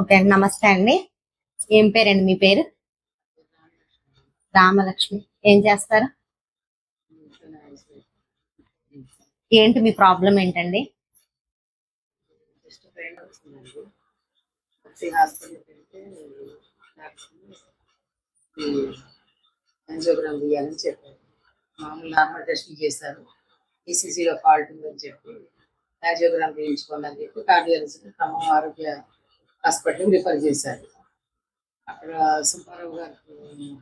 Okay అండి, నమస్తే అండి. ఏం పేరండి మీ పేరు? రామలక్ష్మి. ఏం చేస్తారు? ఏంటి మీ ప్రాబ్లం ఏంటండి? యాంజియోగ్రామ్ తీయాలని చెప్పారు. మామూలు నార్మల్ టెస్ట్ చేశారు. ఈసీసీలో ఫాల్ట్ ఉందని చెప్పి యాంజియోగ్రామ్ చేయించుకోండి అని చెప్పి కార్డియాలజిస్ట్ ఖమ్మం ఆరోగ్య హాస్పిటల్ రిఫర్ చేశారు. అక్కడ సుబ్బారావు గారు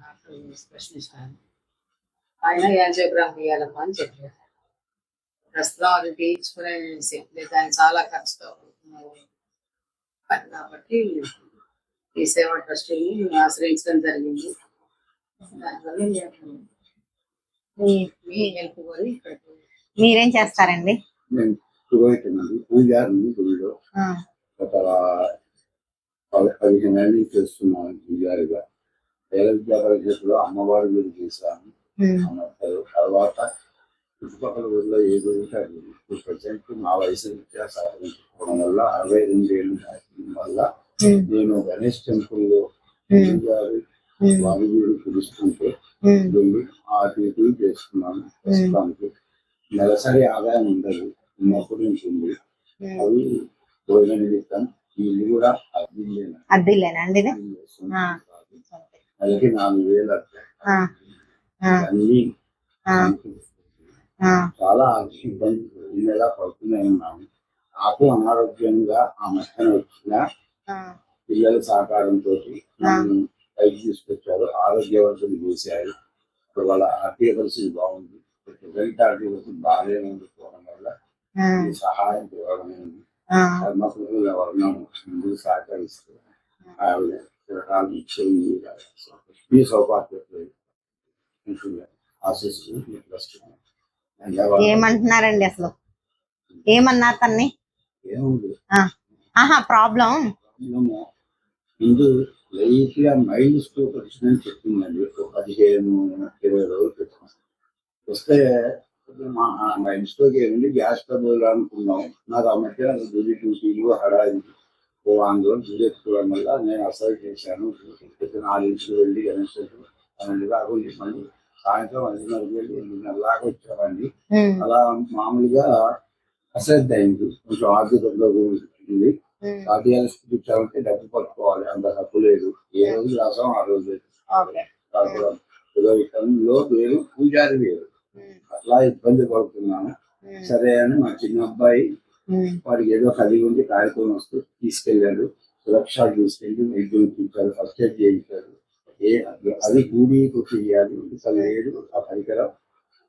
హార్ట్ స్పెషలిస్ట్ ఆయన యాంజియోగ్రామ్ తీయాలమ్మా అని చెప్పారు. ప్రస్తుతం అది తీయించుకునే శక్తి లేదు, ఆయన చాలా ఖర్చుతో కాబట్టి ఈ సేవా ట్రస్టీని ఆశ్రయించడం జరిగింది. దానివల్ల మీ హెల్ప్ కోరి మీరేం చేస్తారండి? నేను పూజారిని గుడిలో గత 15 ఏళ్ళు చేస్తున్నాను పూజారిగా. వేద విద్యా పరిషత్తులో అమ్మవారి గురి చేశాను. తర్వాత చుట్టుపక్కల ఊళ్ళో ఏ గురించి అది ప్రజెంట్ మా వయసు సాధించుకోవడం వల్ల 62 ఏళ్ళు వల్ల నేను గణేష్ టెంపుల్లో పూజారి స్వామి గురి పిలుస్తుంటే ఆటికి చేస్తున్నాను. ప్రస్తుతానికి నెలసరి ఆదాయం ఉండదు, ఉన్నప్పుడు నుంచి ఉంది. అవి భోజన నిమిత్తం ఇల్లు కూడా అద్దెలేనండి. నెలకి 4,000 అన్ని చాలా ఇబ్బంది నెలా పడుతూనే ఉన్నాము. నాకు అనారోగ్యంగా ఆ మధ్యన వచ్చిన పిల్లల సహకారంతో నన్ను పైకి తీసుకొచ్చారు, ఆరోగ్యవంతులు చేశారు. ఇప్పుడు వాళ్ళ ఆర్థిక పరిస్థితి బాగుంది. ప్రజెంట్ ఆర్థిక పరిస్థితి బాగాలేకపోవడం వల్ల ఈ సహాయం చూడమైంది. ధర్మపురుల వర్ణం ముందు సహకరిస్తూ ఆవిడ రకాలు ఇచ్చేవి ఈ సౌపార్య ఆశిస్తూ ఏమంటున్నారండి? అసలు ఏమన్నారు తన్ని? ఏముంది ప్రాబ్లం ముందు లైట్గా మైల్డ్ స్ట్రోక్ వచ్చిందని చెప్పిందండి. 15-20 రోజులు పెట్టాం. వస్తే మా మైల్డ్ స్ట్రోక్ ఏముంది, గ్యాస్ ట్రబుల్ అనుకున్నాం. నాకు ఆ మధ్య డ్యూటీలు హడాది ఆందోళన చూసుకోవడం వల్ల నేను అసలు చేశాను. 4 వెళ్ళి గణేష్ 12 దాకా మళ్ళీ సాయంత్రం 5:30 వెళ్ళి 8:30 దాకా వచ్చామండి. అలా మామూలుగా అశ్రద్ధ అయింది, కొంచెం ఆర్థికంలో ఉంది. కార్డియాలజిస్ట్ కూర్చోవాలంటే డబ్బు పట్టుకోవాలి, అంత డబ్బు లేదు. ఏ రోజు రాసాం ఆ రోజు విషయంలో వేరు, పూజారి వేరు, అట్లా ఇబ్బంది పడుతున్నాను. సరే అని మా చిన్న అబ్బాయి వాడికి ఏదో కలిగి ఉండి కార్యక్రమం వస్తూ తీసుకెళ్ళాడు. సురక్ష తీసుకెళ్ళి వైద్యం ఇచ్చారు, ఫస్ట్ ఎయిడ్ చేయించారు. అది కూలీకి చేయాలి, అసలు లేదు ఆ పరికరం.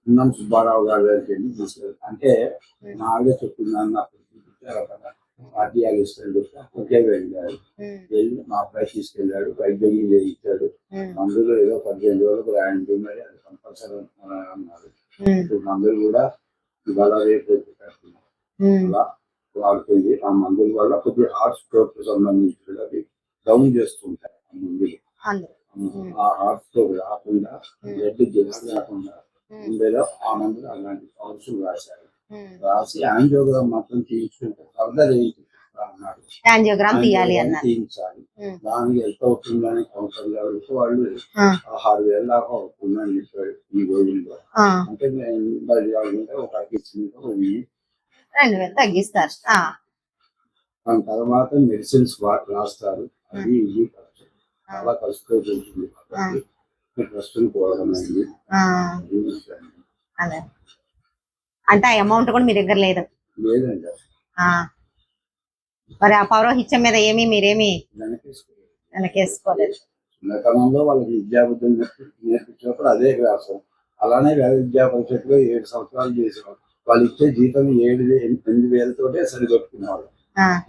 ఉన్నాం సుబ్బారావు గారి దగ్గరికి వెళ్ళి తీసుకెళ్ళి అంటే నాలుగే చెప్తున్నాను. నాకు కార్డియాలజిస్ట్ ఒకే వెళ్ళారు. వెళ్ళి మా అబ్బాయి తీసుకెళ్ళాడు, వైద్యం చేయించాడు. మందులు ఏదో 15 రోజులకు రాయండి, మరి అది కంపల్సరీ అన్నారు. మందులు కూడా ఇవాళ రేపు అలా వాడుతుంది. ఆ మందుల వల్ల కొద్దిగా హార్ట్ స్ట్రోక్ సంబంధించి డౌన్ చేస్తుంటాయి ఆ మందులు. ఆ హార్ట్ స్ట్రోక్ రాకుండా, బ్లడ్ జెల్స్ రాకుండా ఉండేలో ఆ మందులు అలాంటి ఔషధం రాశారు. రాసి యాంజియోగ్రామ్ మాత్రం తీయించుకుంటే ఫర్దర్ అన్నాడు, యాంజియోగ్రామ్ తీయించాలి. దానికి ఎంత అవుతుందని కౌన్సిల్ గారికి వాళ్ళు 6,000 దాకా అవుతుందని చెప్పాడు ఈ రోజుల్లో. అంటే నేను ఒక 2,000 తగ్గిస్తారు. దాని తర్వాత మెడిసిన్స్ రాస్తారు. అది ఇది చాలా ఖర్చుతో ఉంటుంది. ట్రస్ట్ని పోవడం అయింది. అంటే ఆ అమౌంట్ కూడా మీ దగ్గర లేదు? లేదండి. మరి ఆ పౌరోహిత్యం మీద మీరేమి వెనకేసుకోలేదు? చిన్నతనంలో వాళ్ళకి విద్యాబుద్ధులు నేర్పించినప్పుడు అదే వ్యాసం. అలానే వేద విద్యా పరిషత్తులో 7 సంవత్సరాలు చేసేవాళ్ళు. వాళ్ళు ఇచ్చే జీతం 7,000-8,000తోటే సరిపెట్టుకునేవాళ్ళు.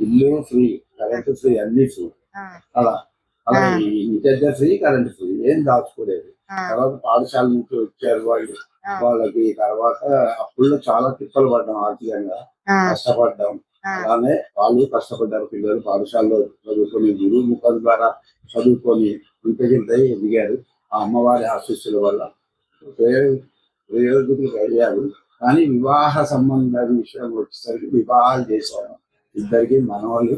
ఇల్లు ఫ్రీ, కరెంట్ ఫ్రీ, అన్ని ఫ్రీ. అలా ఇంటి ఫ్రీ, కరెంట్ ఫ్రీ, ఏం దాచుకోలేదు. తర్వాత పాఠశాల నుంచి వచ్చారు వాళ్ళు. వాళ్ళకి తర్వాత అప్పుల్లో చాలా తిప్పలు పడ్డాం, ఆర్థికంగా కష్టపడ్డాం. అలానే వాళ్ళు కష్టపడ్డారు. పిల్లలు పాఠశాలలో చదువుకొని గురువు ముఖం ద్వారా చదువుకొని ఇంత ఎదిగారు. ఆ అమ్మవారి ఆశీస్సుల వల్ల ప్రయోజకులు అయ్యారు. కానీ వివాహ సంబంధ విషయం వచ్చేసరికి వివాహాలు చేశాను. 2 మనవాళ్ళు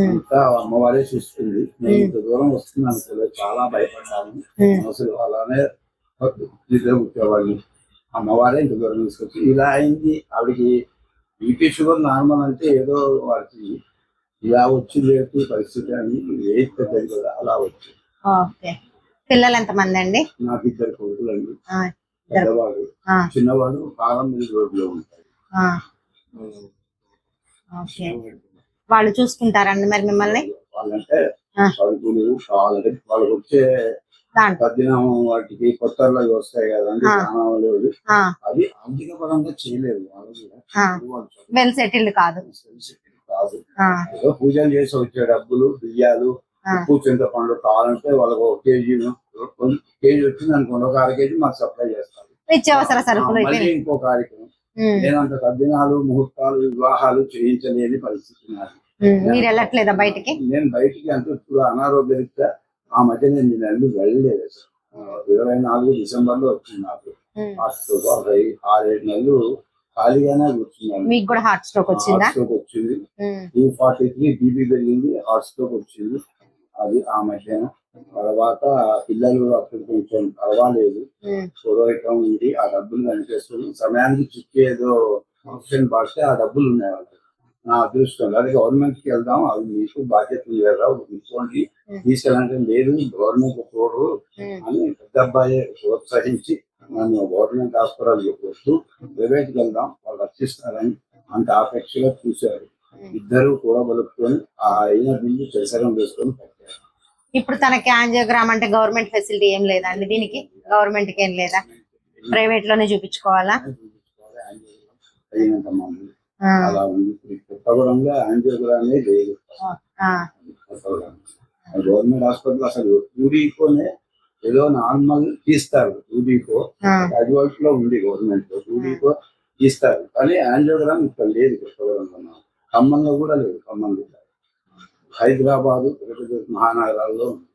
అంతా అమ్మవారే చూస్తుంది. నేను ఇంత దూరం వస్తున్నాను కదా, చాలా భయపడ్డాను. అసలు అలానే నిద్ర కూర్చోవాడిని. అమ్మవారే ఇంత దూరం తీసుకొచ్చి ఇలా అయింది. ఆవిడకి బీపీ షుగర్ నార్మల్ అంటే ఏదో వారికి ఇలా వచ్చి లేదు పరిస్థితి అని ఏది పెద్దది కదా అలా వచ్చి. ఓకే. పిల్లలు ఎంతమంది అండి? నాకు 2 కొడుకులు అండి. ఆ, పెద్దవాడు, ఆ, చిన్నవాడు కాలం మీద రోడ్లో ఉంటాడు. ఆ, ఓకే. వాళ్ళు చూసుకుంటారండి మరి మిమ్మల్ని? వాళ్ళంటే ఆ. సరుకులు కావాలంటే వాళ్ళకి వచ్చే దాంట్లో తద్దినం వాటికి కొత్తలో వస్తాయి కదండి, ఆ. స్నానాలు ఆ, అవి ఆర్థిక పరంగా చేయలేదు వాళ్ళు కూడా. ఆ. వాళ్ళు వెల్ సెటిల్డ్ కాదు. కాదు, ఆ, ఏదో పూజలు చేసి వచ్చే డబ్బులు, బియ్యాలు, ఆ, ఉప్పు, చింతపండు కావాలంటే వాళ్ళకి 1 కేజీ వచ్చింది అనుకోండి, ఒక 1/2 కేజీ మాకు సప్లై చేస్తారు. నిత్యావసర సరుకులు మళ్ళీ అయిపోయినాయి. ఇంకో కార్యక్రమం నేనంత తద్దినాలు, ముహూర్తాలు, వివాహాలు చేయించలేని పరిస్థితి నాది. మీరు వెళ్ళట్లేదా బయటికి? నేను బయటికి అంటే ఇప్పుడు అనారోగ్యరీత్యా ఆ మధ్య నేను 2 నెలలు వెళ్ళలేదు అసలు. 24 డిసెంబర్లో వచ్చింది నాకు హార్ట్ స్ట్రోక్. 6-7 నెలలు ఖాళీగానే కూర్చున్నాను. మీకు కూడా హార్ట్ స్ట్రోక్ వచ్చిందా? హార్ట్ స్ట్రోక్ వచ్చింది. 243 బీపీ పెరిగింది, హార్ట్ స్ట్రోక్ వచ్చింది. అది ఆ మధ్యాహ్నం. తర్వాత పిల్లలు అప్పుడు కొంచెం పర్వాలేదు, పూర్వకం ఉంది. ఆ డబ్బులు కనిపిస్తుంది సమయానికి చిక్కి ఏదో ఆప్షన్ పడితే ఆ డబ్బులు ఉన్నాయి వాళ్ళకి. నా అదృష్టం అదే గవర్నమెంట్ కి వెళ్దాం, అవి మీకు బాధ్యత ఉంది కదా, తీసుకోండి తీసుకెళ్ళాలంటే లేదు గవర్నమెంట్ చూడరు అని పెద్ద అబ్బాయి ప్రోత్సహించి నన్ను గవర్నమెంట్ హాస్పిటల్ వస్తూ ప్రైవేట్కి వెళ్దాం వాళ్ళు రక్షిస్తారని అంత ఆపేక్షగా చూశారు. ఇద్దరు కూడా బలుపుకొని ఆ అయిన బిల్లు చేసరం వేసుకొని పెట్టారు. ఇప్పుడు తనకి యాంజియోగ్రామ్ అంటే గవర్నమెంట్ ఫెసిలిటీ ఏం లేదా అండి? దీనికి గవర్నమెంట్ కి ఏం లేదా? ప్రైవేట్ లోనే చూపించుకోవాలా? అయినంత మంది అలా ఉంది. కొత్తగూడెంలో యాంజియోగ్రామే లేదు. గవర్నమెంట్ హాస్పిటల్ అసలు యూడీకోనే ఏదో నార్మల్ తీస్తారు. యూడీకో క్యాజువాలిటీ లో ఉంది, గవర్నమెంట్ లో యూడీకో తీస్తారు, కానీ యాంజియోగ్రామ్ ఇక్కడ లేదు. కొత్తగూడెంలో, ఖమ్మంలో కూడా లేదు. ఖమ్మం హైదరాబాదు, మహానగరాల్లో ఉంది.